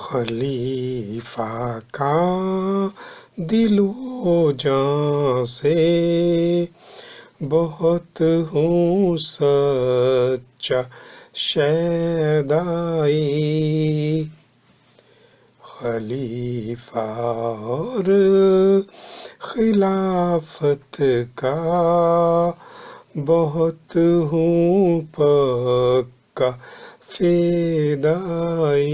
خلیفہ کا دل و جاں سے بہت ہوں سچا شیدائی، خلیفہ اور خلافت کا بہت ہوں پکا فدائی،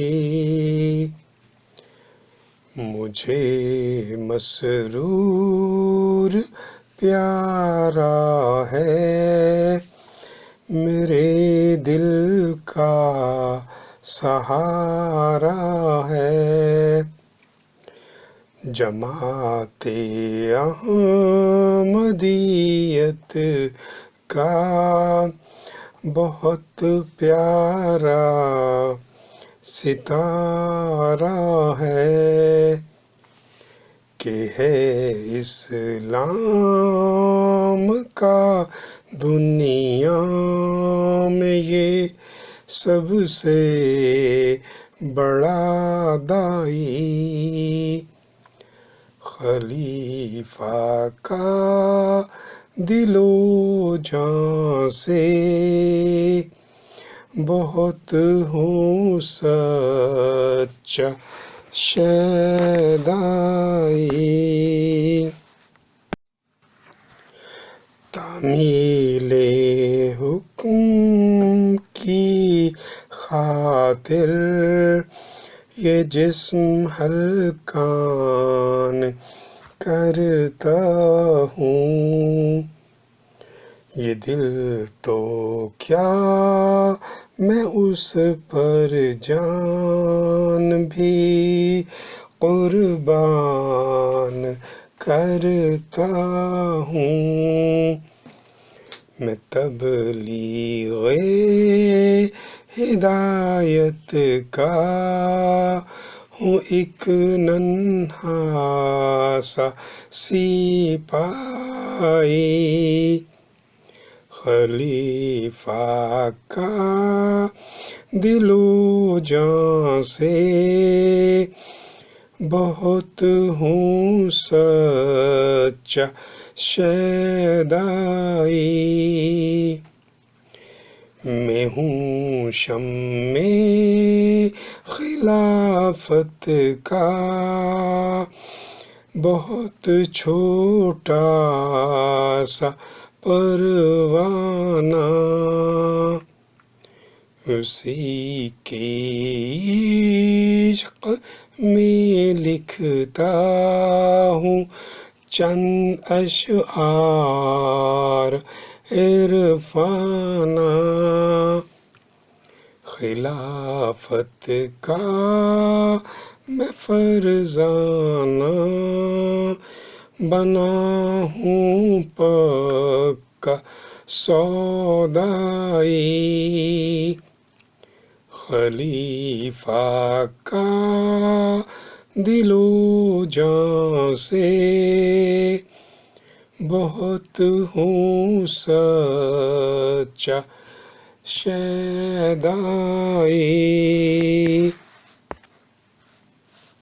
مجھے مسرور پیارا ہے، میرے دل کا سہارا ہے، جماعت احمدیت کا بہت پیارا ستارہ ہے، کہ ہے اسلام کا دنیا میں یہ سب سے بڑا دائی، خلیفہ کا دل و جاں سے بہت ہوں سچا شیدائی، تعمیل حکم کی خاطر یہ جسم ہلکان کرتا ہوں، یہ دل تو کیا میں اس پر جان بھی قربان کرتا ہوں، میں تبلیغ ہدایت کا ہوں ایک ننھا سا سپاہی، خلیفہ کا دل و جاں سے بہت ہوں سچا شیدائی، میں ہوں شمع خلافت کا بہت چھوٹا سا پروانہ، اسی کے عشق میں لکھتا ہوں چند اشعار عرفانہ، خلافت کا میں فرزانہ بنا ہوں پکا سودائی، خلیفہ کا دل و جاں سے بہت ہوں سچا شیدائی۔